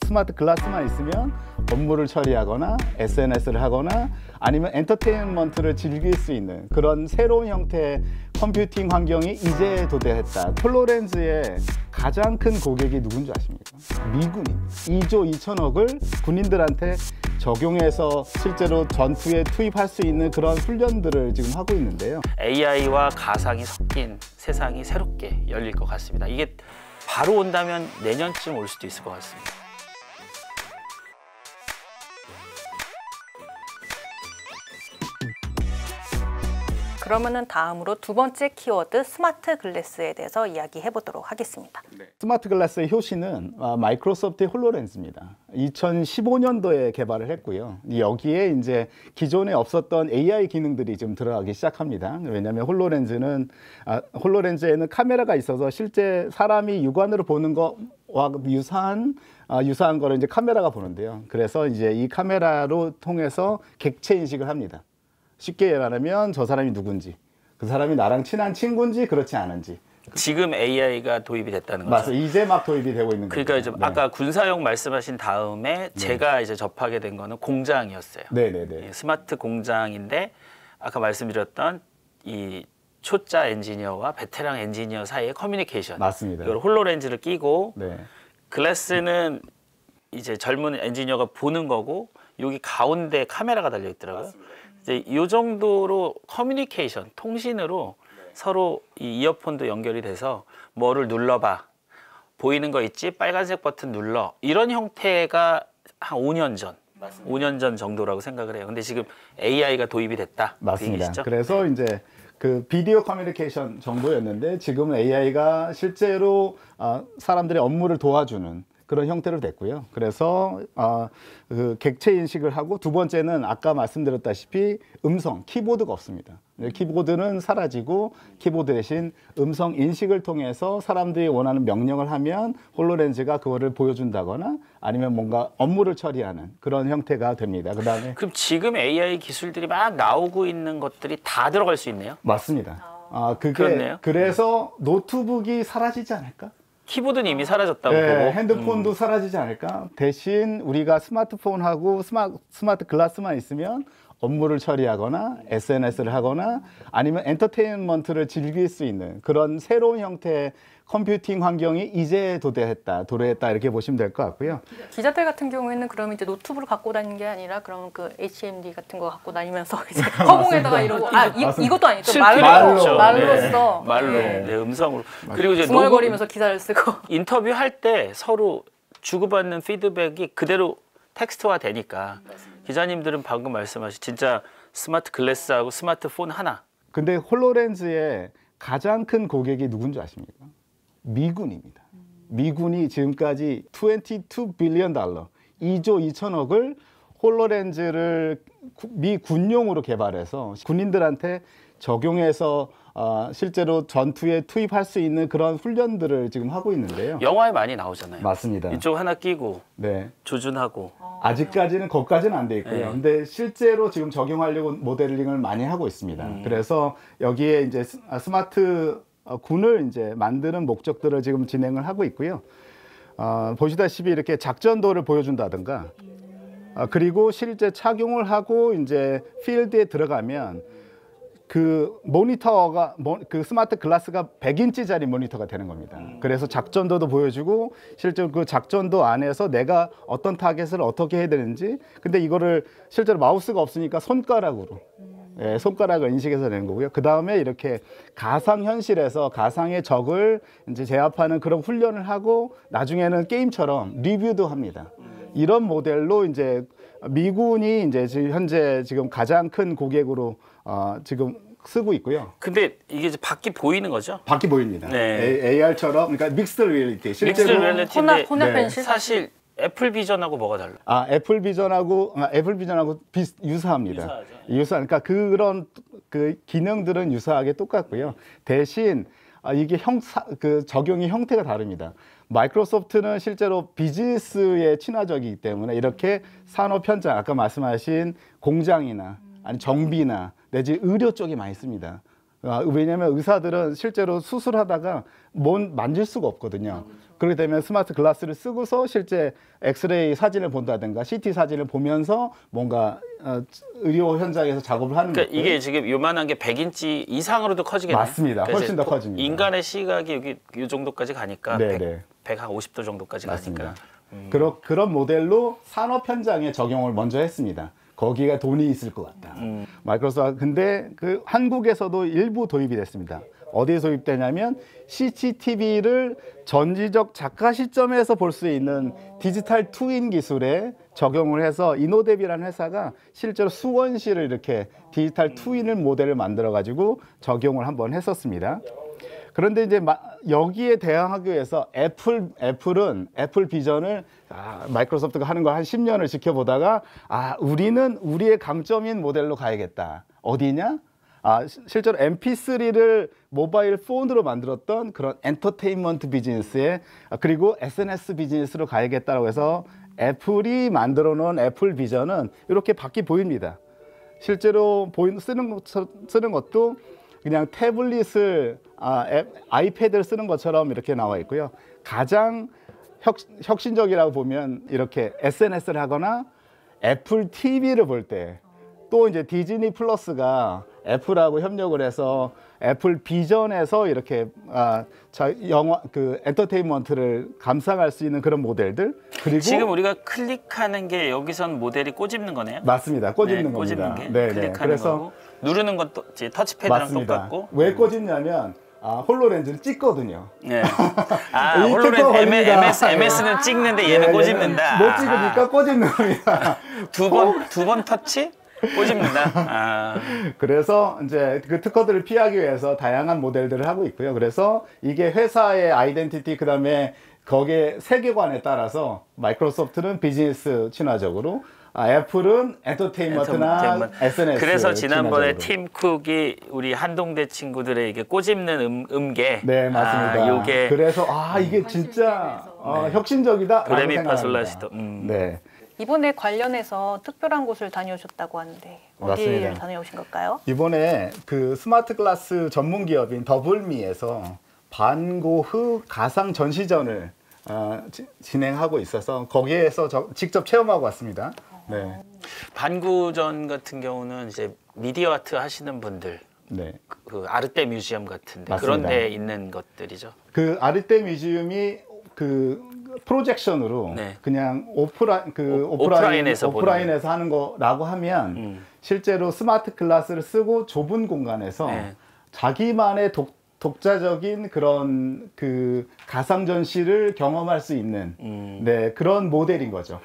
스마트 글라스만 있으면 업무를 처리하거나 SNS를 하거나 아니면 엔터테인먼트를 즐길 수 있는 그런 새로운 형태의 컴퓨팅 환경이 이제 도래했다. 홀로렌즈의 가장 큰 고객이 누군지 아십니까? 미군입니다. 2조 2천억을 군인들한테 적용해서 실제로 전투에 투입할 수 있는 그런 훈련들을 지금 하고 있는데요. AI와 가상이 섞인 세상이 새롭게 열릴 것 같습니다. 이게 바로 온다면 내년쯤 올 수도 있을 것 같습니다. 그러면은 다음으로 두 번째 키워드 스마트 글래스에 대해서 이야기해 보도록 하겠습니다. 스마트 글라스의 효시는 마이크로소프트의 홀로렌즈입니다. 2015년도에 개발을 했고요. 여기에 이제 기존에 없었던 AI 기능들이 좀 들어가기 시작합니다. 왜냐하면 홀로렌즈에는 카메라가 있어서 실제 사람이 육안으로 보는 거와 유사한 거를 이제 카메라가 보는데요. 그래서 이제 이 카메라로 통해서 객체 인식을 합니다. 쉽게 말하면 저 사람이 누군지, 그 사람이 나랑 친한 친구인지 그렇지 않은지. 지금 AI가 도입이 됐다는 거죠. 맞아요. 이제 막 도입이 되고 있는 거죠. 그러니까 이제 아까 군사용 말씀하신 다음에 제가 이제 접하게 된 거는 공장이었어요. 네네네. 스마트 공장인데 아까 말씀드렸던 이 초짜 엔지니어와 베테랑 엔지니어 사이의 커뮤니케이션. 맞습니다. 이걸 홀로렌즈를 끼고 네. 글래스는 이제 젊은 엔지니어가 보는 거고 여기 가운데 카메라가 달려 있더라고요. 맞습니다. 이제 이 정도로 커뮤니케이션, 통신으로 서로 이 이어폰도 연결이 돼서 뭐를 눌러봐. 보이는 거 있지? 빨간색 버튼 눌러. 이런 형태가 한 5년 전, 맞습니다. 5년 전 정도라고 생각을 해요. 근데 지금 AI가 도입이 됐다. 맞습니다. 그래서 이제 그 비디오 커뮤니케이션 정도였는데 지금은 AI가 실제로 사람들의 업무를 도와주는 그런 형태로 됐고요. 그래서 그 객체 인식을 하고 두 번째는 아까 말씀드렸다시피 음성, 키보드가 없습니다. 키보드는 사라지고 키보드 대신 음성 인식을 통해서 사람들이 원하는 명령을 하면 홀로렌즈가 그거를 보여준다거나 아니면 뭔가 업무를 처리하는 그런 형태가 됩니다. 그다음에 그럼 지금 AI 기술들이 막 나오고 있는 것들이 다 들어갈 수 있네요? 맞습니다. 그렇네요. 그래서 노트북이 사라지지 않을까? 키보드는 이미 사라졌다고 네, 보고 핸드폰도 사라지지 않을까? 대신 우리가 스마트폰하고 스마트 글라스만 있으면 업무를 처리하거나 SNS를 하거나 아니면 엔터테인먼트를 즐길 수 있는 그런 새로운 형태의 컴퓨팅 환경이 이제 도래했다 이렇게 보시면 될 것 같고요. 기자들 같은 경우에는 그러면 이제 노트북을 갖고 다니는 게 아니라 그럼 그 HMD 같은 거 갖고 다니면서 이제 허공에다가 이러고 이것도 아니죠. 말로써 네, 음성으로. 그리고 이제 중얼거리면서 기사를 쓰고 인터뷰 할 때 서로 주고받는 피드백이 그대로 텍스트화 되니까 기자님들은 방금 말씀하신 진짜 스마트 글래스하고 스마트폰 하나. 근데 홀로렌즈의 가장 큰 고객이 누군지 아십니까? 미군입니다. 미군이 지금까지 22 빌리언 달러, 2조 2천억을 홀로렌즈를 미 군용으로 개발해서 군인들한테 적용해서 실제로 전투에 투입할 수 있는 그런 훈련들을 지금 하고 있는데요. 영화에 많이 나오잖아요. 맞습니다. 이쪽 하나 끼고 네. 조준하고. 아직까지는 거기까지는 안 돼 있고요. 네. 근데 실제로 지금 적용하려고 모델링을 많이 하고 있습니다. 그래서 여기에 이제 스마트 군을 이제 만드는 목적들을 지금 진행을 하고 있고요. 보시다시피 이렇게 작전도를 보여준다든가, 그리고 실제 착용을 하고 이제 필드에 들어가면 그 모니터가 그 스마트 글라스가 100인치짜리 모니터가 되는 겁니다. 그래서 작전도도 보여주고 실제로 그 작전도 안에서 내가 어떤 타겟을 어떻게 해야 되는지, 근데 이거를 실제로 마우스가 없으니까 손가락으로 손가락을 인식해서 내는 거고요. 그 다음에 이렇게 가상현실에서 가상의 적을 이제 제압하는 그런 훈련을 하고 나중에는 게임처럼 리뷰도 합니다. 이런 모델로 이제 미군이 이제 현재 지금 가장 큰 고객으로 지금 쓰고 있고요. 근데 이게 이제 밖이 보이는 거죠? 밖이 보입니다. 네. AR처럼 그러니까 믹스드 리얼리티. 실제로 리얼리티인데 혼합현실. 사실 애플 비전하고 뭐가 달라요? 애플 비전하고 유사합니다. 그러니까 그런 그 기능들은 유사하게 똑같고요. 대신 이게 그 적용의 형태가 다릅니다. 마이크로소프트는 실제로 비즈니스에 친화적이기 때문에 이렇게 산업 현장, 아까 말씀하신 공장이나 아니 정비나 내지 의료 쪽에 많이 씁니다. 왜냐하면 의사들은 실제로 수술하다가 만질 수가 없거든요. 그렇게 되면 스마트 글라스를 쓰고서 실제 엑스레이 사진을 본다든가 CT 사진을 보면서 뭔가 의료 현장에서 작업을 하는 거예요. 이게 지금 요만한 게 100인치 이상으로도 커지겠네요. 맞습니다. 그러니까 훨씬 더 커집니다. 인간의 시각이 여기 이 정도까지 가니까 네네. 150도 정도까지 맞습니다. 가니까. 그런 모델로 산업 현장에 적용을 먼저 했습니다. 거기가 돈이 있을 것 같다. 마이크로소프트 근데 그 한국에서도 일부 도입이 됐습니다. 어디에 도입되냐면 CCTV를 전지적 작가 시점에서 볼 수 있는 디지털 트윈 기술에 적용을 해서 이노뎁이라는 회사가 실제로 수원시를 이렇게 디지털 트윈을 모델을 만들어 가지고 적용을 한번 했었습니다. 그런데 이제 여기에 대항하기 위해서 애플은 애플 비전을 마이크로소프트가 하는 걸 한 10년을 지켜보다가 우리는 우리의 강점인 모델로 가야겠다. 어디냐? 실제로 MP3를 모바일 폰으로 만들었던 그런 엔터테인먼트 비즈니스에 그리고 SNS 비즈니스로 가야겠다고 해서 애플이 만들어 놓은 애플 비전은 이렇게 밖이 보입니다. 실제로 쓰는 것도 그냥 태블릿을 아이패드를 쓰는 것처럼 이렇게 나와 있고요. 가장 혁신적이라고 보면 이렇게 SNS를 하거나 애플 TV를 볼 때 또 이제 디즈니 플러스가 애플하고 협력을 해서 애플 비전에서 이렇게 영화 그 엔터테인먼트를 감상할 수 있는 그런 모델들 그리고 지금 우리가 클릭하는 게 여기선 모델이 꼬집는 거네요. 맞습니다. 꼬집는 겁니다. 꼬집는 게 네, 클릭하는 그래서 거고 누르는 건 또 터치패드랑 맞습니다. 똑같고. 왜 꼬집냐면 홀로렌즈를 찍거든요. 네. 이 홀로렌즈 특허가 MS는 찍는데 얘는 꼬집는다. 못 찍으니까 꼬집는 겁니다. 두 번 터치? 꼬집는다. 그래서 이제 그 특허들을 피하기 위해서 다양한 모델들을 하고 있고요. 그래서 이게 회사의 아이덴티티 그다음에 거기에 세계관에 따라서 마이크로소프트는 비즈니스 친화적으로 애플은 엔터테인먼트나 SNS. 그래서 지난번에 친화적으로. 팀 쿡이 우리 한동대 친구들에게 꼬집는 음계. 네, 맞습니다. 요게 그래서 이게 진짜 혁신적이다. 도레미파솔라시도. 네. 이번에 관련해서 특별한 곳을 다녀오셨다고 하는데 어디를 맞습니다. 다녀오신 걸까요? 이번에 그 스마트 글라스 전문 기업인 더블미에서 반고흐 가상 전시전을 진행하고 있어서 거기에서 직접 체험하고 왔습니다. 네. 반구전 같은 경우는 이제 미디어 아트 하시는 분들, 네. 그 아르떼 뮤지엄 같은데 맞습니다. 그런 데 있는 것들이죠. 그 아르떼 뮤지엄이 그 프로젝션으로 네. 그냥 오프라인에서 하는 거라고 하면 실제로 스마트 글라스를 쓰고 좁은 공간에서 자기만의 독자적인 그런 그 가상 전시를 경험할 수 있는 그런 모델인 거죠.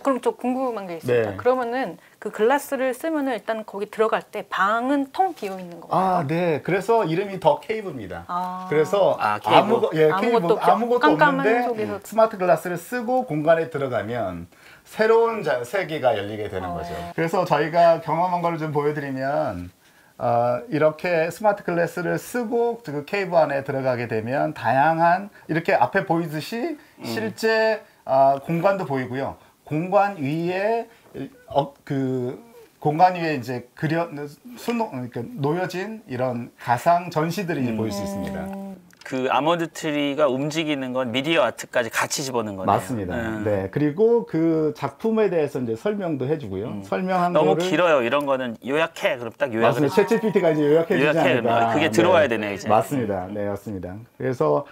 그럼 좀 궁금한 게 있습니다. 네. 그러면은 그 글라스를 쓰면은 일단 거기 들어갈 때 방은 텅 비어 있는 건가요? 네. 그래서 이름이 더 케이브입니다. 아. 그래서 아무것도 깜깜한 없는데 속에서. 스마트 글라스를 쓰고 공간에 들어가면 새로운 세계가 열리게 되는 거죠. 그래서 저희가 경험한 걸 좀 보여드리면 이렇게 스마트 글라스를 쓰고 그 케이브 안에 들어가게 되면 다양한 이렇게 앞에 보이듯이 실제 공간도 보이고요. 공간 위에 이제 그러니까 놓여진 이런 가상 전시들이 보일 수 있습니다. 그 아몬드 트리가 움직이는 건 미디어 아트까지 같이 집어넣은 거네요. 맞습니다. 네. 그리고 그 작품에 대해서 이제 설명도 해주고요. 설명한 너무 거를 길어요. 이런 거는 요약해. 그럼 딱 요약을 맞습니다. 챗GPT가 이제 요약해 주지 않을까. 그게 들어와야 되네 이제. 맞습니다. 네, 맞습니다. 그래서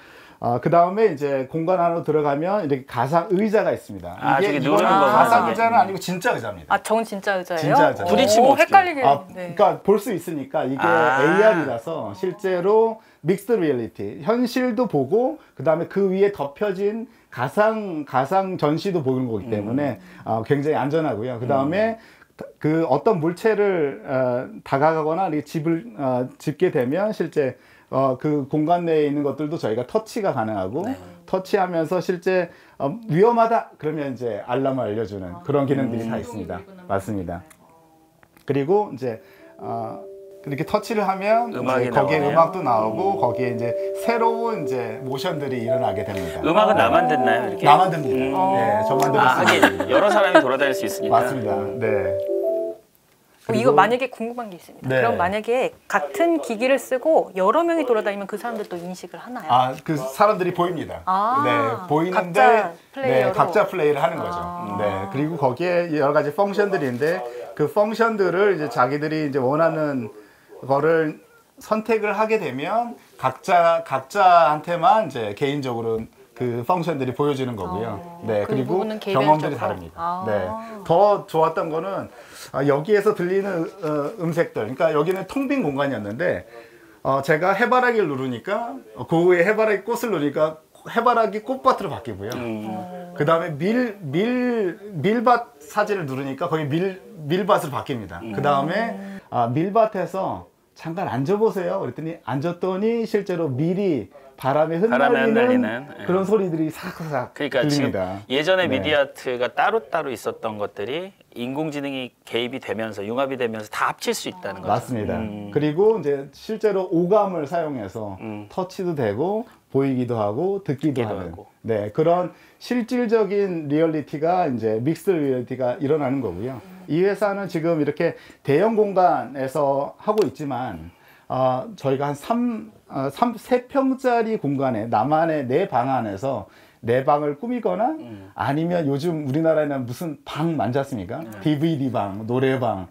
그 다음에 이제 공간 안으로 들어가면 이렇게 가상 의자가 있습니다. 저기 이거는 누르는 거구나. 가상 의자는 아니고 진짜 의자입니다. 저건 진짜 의자예요? 진짜 의자. 부딪히면 어떡해요? 헷갈리게. 네. 그러니까 볼 수 있으니까 이게 AR이라서 실제로 믹스드 리얼리티, 현실도 보고 그 다음에 그 위에 덮여진 가상 전시도 보는 거기 때문에 굉장히 안전하고요. 그 다음에 그 어떤 물체를 다가가거나 이렇게 집게 되면 실제 그 공간 내에 있는 것들도 저희가 터치가 가능하고 터치하면서 실제 위험하다 그러면 이제 알람을 알려주는 그런 기능들이 다 있습니다. 맞습니다. 그리고 이제 이렇게 터치를 하면 음악이 거기에 나오네요. 음악도 나오고 거기에 이제 새로운 이제 모션들이 일어나게 됩니다. 음악은 나만 듣나요? 이렇게? 나만 듭니다. 네, 저만 들을 수 하긴 있습니다. 여러 사람이 돌아다닐 수 있으니까. 맞습니다. 네. 이거 만약에 궁금한 게 있습니다. 네. 그럼 만약에 같은 기기를 쓰고 여러 명이 돌아다니면 그 사람들도 인식을 하나요? 아, 그 사람들이 보입니다. 네, 보이는데 각자 플레이어로. 네, 각자 플레이를 하는 거죠. 네, 그리고 거기에 여러 가지 펑션들인데 그 펑션들을 이제 자기들이 이제 원하는 거를 선택을 하게 되면 각자한테만 이제 개인적으로 그 펑션들이 보여지는 거고요. 네, 그 그리고 부분은 경험들이 개별적으로. 다릅니다. 네, 더 좋았던 거는 여기에서 들리는 음색들. 그러니까 여기는 텅 빈 공간이었는데 제가 해바라기를 누르니까 그 후에 해바라기 꽃을 누르니까 해바라기 꽃밭으로 바뀌고요. 그 다음에 밀밭 사진을 누르니까 거기 밀밭으로 바뀝니다. 그 다음에 밀밭에서 잠깐 앉아보세요. 그랬더니 앉았더니 실제로 밀이 바람에 흩날리는 그런 소리들이 사각사각 그러니까 들립니다. 지금 예전에 네. 미디어아트가 따로따로 있었던 것들이 인공지능이 개입이 되면서 융합이 되면서 다 합칠 수 있다는 거죠. 맞습니다. 그리고 이제 실제로 오감을 사용해서 터치도 되고 보이기도 하고 듣기도 하는 하고. 네, 그런 실질적인 리얼리티가 이제 믹스 리얼리티가 일어나는 거고요. 이 회사는 지금 이렇게 대형 공간에서 하고 있지만 저희가 한 3평짜리 공간에 나만의 내 방 안에서 내 방을 꾸미거나 아니면 요즘 우리나라에는 무슨 방 많지 않습니까? DVD 방, 노래방,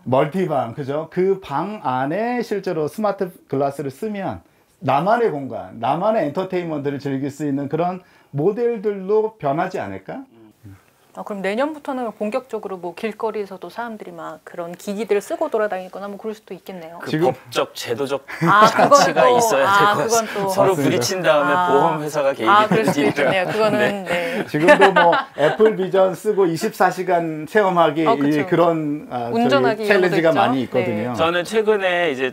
멀티방, 그죠? 그 방 안에 실제로 스마트 글라스를 쓰면 나만의 공간, 나만의 엔터테인먼트를 즐길 수 있는 그런 모델들로 변하지 않을까? 그럼 내년부터는 본격적으로 뭐 길거리에서도 사람들이 막 그런 기기들을 쓰고 돌아다니거나 뭐 그럴 수도 있겠네요. 그 지금- 법적, 제도적 그건 장치가 또- 있어야 될 것 그건 같습니다. 또- 서로 맞습니다. 부딪힌 다음에 보험 회사가 개입이 그럴 수도 되는지 있겠네요. 그거는 네. 지금도 뭐 애플 비전 쓰고 24시간 체험하기 그쵸. 그런 운전하기 저희 챌린지가 이런 것도 많이 있죠. 있거든요. 네. 저는 최근에 이제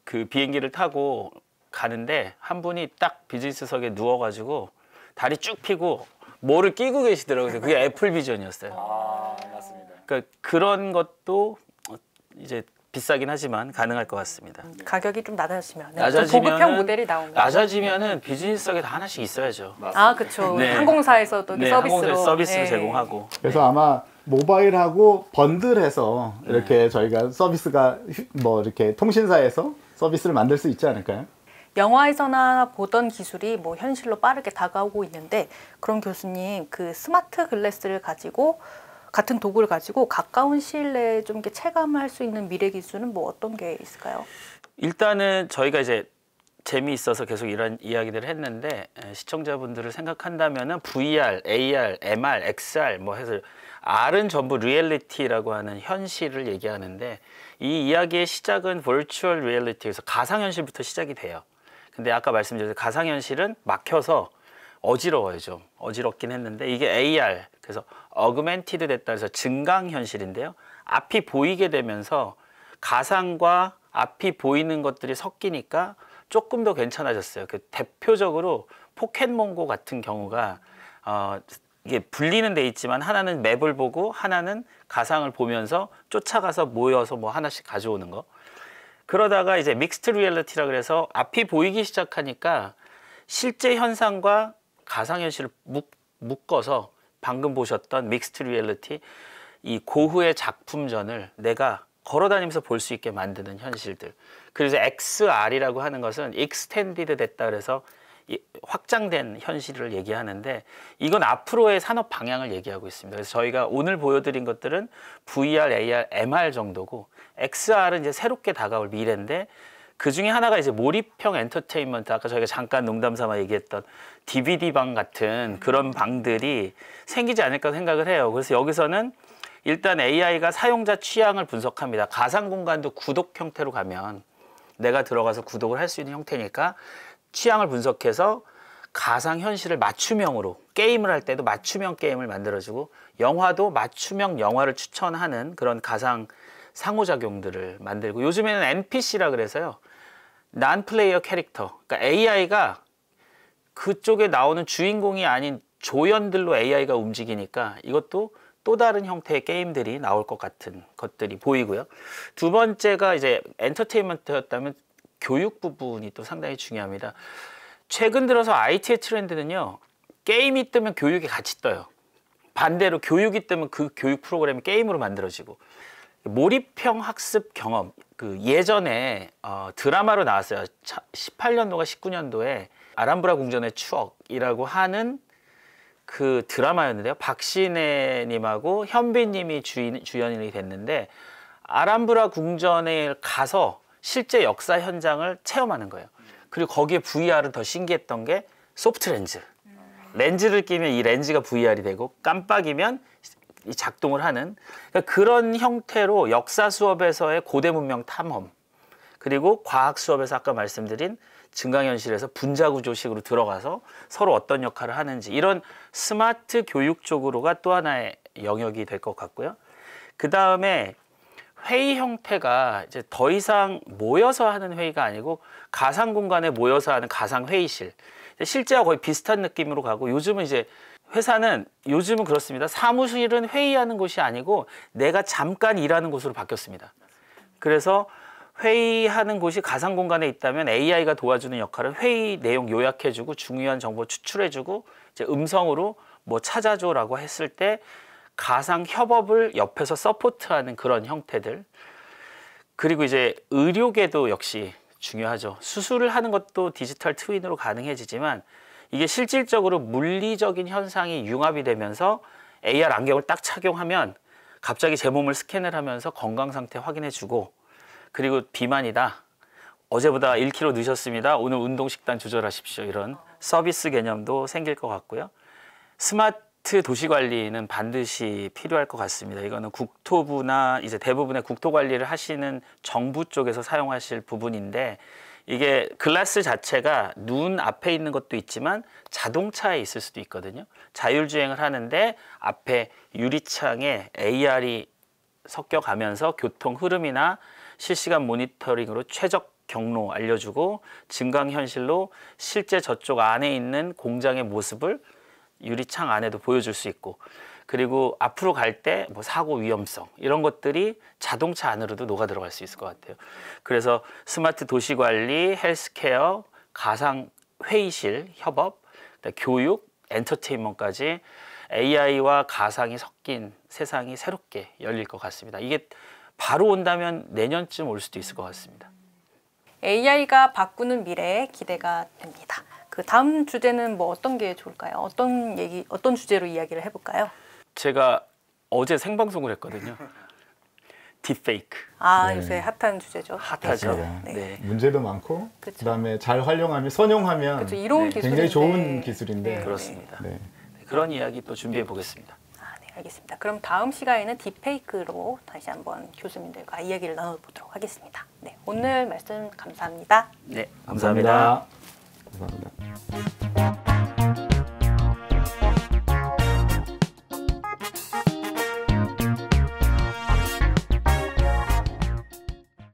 그 비행기를 타고 가는데 한 분이 딱 비즈니스석에 누워가지고 다리 쭉 펴고 뭐를 끼고 계시더라고요. 그게 애플 비전이었어요. 맞습니다. 그러니까 그런 것도 이제 비싸긴 하지만 가능할 것 같습니다. 가격이 좀 낮아지면 낮아지면은- 고급형 모델이 나옵니다. 낮아지면은 비즈니스석에 다 하나씩 있어야죠. 그렇죠. 네. 항공사에서도 네, 서비스로 항공사 서비스를 네. 제공하고. 그래서 아마 모바일하고 번들해서 이렇게 저희가 서비스가 뭐 이렇게 통신사에서 서비스를 만들 수 있지 않을까요? 영화에서나 보던 기술이 뭐 현실로 빠르게 다가오고 있는데 그럼 교수님 그 스마트 글래스를 가지고 같은 도구를 가지고 가까운 시일 내에 좀 이렇게 체감할 수 있는 미래 기술은 뭐 어떤 게 있을까요? 일단은 저희가 이제 재미있어서 계속 이런 이야기들을 했는데 시청자분들을 생각한다면은 VR, AR, MR, XR 뭐 해서 R은 전부 리얼리티라고 하는 현실을 얘기하는데 이 이야기의 시작은 버추얼 리얼리티에서 가상현실부터 시작이 돼요. 근데 아까 말씀드린 가상현실은 막혀서 어지러워요. 좀 어지럽긴 했는데 이게 AR 그래서 어그멘티드 됐다 해서 증강현실인데요. 앞이 보이게 되면서 가상과 앞이 보이는 것들이 섞이니까 조금 더 괜찮아졌어요. 그 대표적으로 포켓몬고 같은 경우가 이게 분리는 돼 있지만 하나는 맵을 보고 하나는 가상을 보면서 쫓아가서 모여서 뭐 하나씩 가져오는 거. 그러다가 이제 믹스트 리얼리티라 그래서 앞이 보이기 시작하니까 실제 현상과 가상현실을 묶어서 방금 보셨던 믹스트 리얼리티 이 고흐의 작품전을 내가 걸어다니면서 볼 수 있게 만드는 현실들. 그래서 XR이라고 하는 것은 extended 됐다 그래서 확장된 현실을 얘기하는데 이건 앞으로의 산업 방향을 얘기하고 있습니다. 그래서 저희가 오늘 보여드린 것들은 VR, AR, MR 정도고 XR은 이제 새롭게 다가올 미래인데 그 중에 하나가 이제 몰입형 엔터테인먼트 아까 저희가 잠깐 농담 삼아 얘기했던 DVD 방 같은 그런 방들이 생기지 않을까 생각을 해요. 그래서 여기서는 일단 AI가 사용자 취향을 분석합니다. 가상 공간도 구독 형태로 가면 내가 들어가서 구독을 할 수 있는 형태니까 취향을 분석해서 가상 현실을 맞춤형으로 게임을 할 때도 맞춤형 게임을 만들어주고 영화도 맞춤형 영화를 추천하는 그런 가상 상호작용들을 만들고 요즘에는 NPC라 그래서요. non-player 캐릭터 그러니까 AI가 그쪽에 나오는 주인공이 아닌 조연들로 AI가 움직이니까 이것도 또 다른 형태의 게임들이 나올 것 같은 것들이 보이고요. 두 번째가 이제 엔터테인먼트였다면 교육 부분이 또 상당히 중요합니다. 최근 들어서 IT의 트렌드는요. 게임이 뜨면 교육이 같이 떠요. 반대로 교육이 뜨면 그 교육 프로그램이 게임으로 만들어지고 몰입형 학습 경험. 그 예전에 드라마로 나왔어요. 18년도가 19년도에 아람브라 궁전의 추억이라고 하는 그 드라마였는데요. 박신혜님하고 현빈님이 주연이 됐는데 아람브라 궁전에 가서 실제 역사 현장을 체험하는 거예요. 그리고 거기에 VR은 더 신기했던 게 소프트 렌즈. 렌즈를 끼면 이 렌즈가 VR이 되고 깜빡이면 작동을 하는 그러니까 그런 형태로 역사 수업에서의 고대 문명 탐험 그리고 과학 수업에서 아까 말씀드린 증강현실에서 분자구조식으로 들어가서 서로 어떤 역할을 하는지 이런 스마트 교육 쪽으로가 또 하나의 영역이 될 것 같고요. 그 다음에 회의 형태가 이제 더 이상 모여서 하는 회의가 아니고 가상 공간에 모여서 하는 가상 회의실. 실제와 거의 비슷한 느낌으로 가고 요즘은 이제 회사는 요즘은 그렇습니다. 사무실은 회의하는 곳이 아니고 내가 잠깐 일하는 곳으로 바뀌었습니다. 그래서 회의하는 곳이 가상 공간에 있다면 AI가 도와주는 역할은 회의 내용 요약해주고 중요한 정보 추출해주고 이제 음성으로 뭐 찾아줘라고 했을 때 가상 협업을 옆에서 서포트하는 그런 형태들. 그리고 이제 의료계도 역시 중요하죠. 수술을 하는 것도 디지털 트윈으로 가능해지지만 이게 실질적으로 물리적인 현상이 융합이 되면서 AR 안경을 딱 착용하면 갑자기 제 몸을 스캔을 하면서 건강 상태 확인해주고 그리고 비만이다. 어제보다 1kg 늦었습니다. 오늘 운동 식단 조절하십시오. 이런 서비스 개념도 생길 것 같고요. 스마트 도시 관리는 반드시 필요할 것 같습니다. 이거는 국토부나 이제 대부분의 국토 관리를 하시는 정부 쪽에서 사용하실 부분인데 이게 글라스 자체가 눈 앞에 있는 것도 있지만 자동차에 있을 수도 있거든요. 자율주행을 하는데 앞에 유리창에 AR이 섞여가면서 교통 흐름이나 실시간 모니터링으로 최적 경로 알려주고 증강현실로 실제 저쪽 안에 있는 공장의 모습을 유리창 안에도 보여줄 수 있고 그리고 앞으로 갈 때 뭐 사고 위험성 이런 것들이 자동차 안으로도 녹아 들어갈 수 있을 것 같아요. 그래서 스마트 도시 관리, 헬스케어, 가상 회의실 협업, 교육, 엔터테인먼트까지 AI와 가상이 섞인 세상이 새롭게 열릴 것 같습니다. 이게 바로 온다면 내년쯤 올 수도 있을 것 같습니다. AI가 바꾸는 미래에 기대가 됩니다. 그 다음 주제는 뭐 어떤 게 좋을까요? 어떤 주제로 이야기를 해볼까요? 제가 어제 생방송을 했거든요. 딥페이크. 네. 요새 핫한 주제죠. 핫하죠. 네. 네. 문제도 많고 그쵸. 그다음에 잘 활용하면 선용하면 그렇죠. 이로운 기술인데 굉장히 좋은 기술인데 그렇습니다. 네. 그런 이야기 또 준비해 보겠습니다. 네, 알겠습니다. 그럼 다음 시간에는 딥페이크로 다시 한번 교수님들과 이야기를 나눠보도록 하겠습니다. 네, 오늘 말씀 감사합니다. 네, 감사합니다. 감사합니다.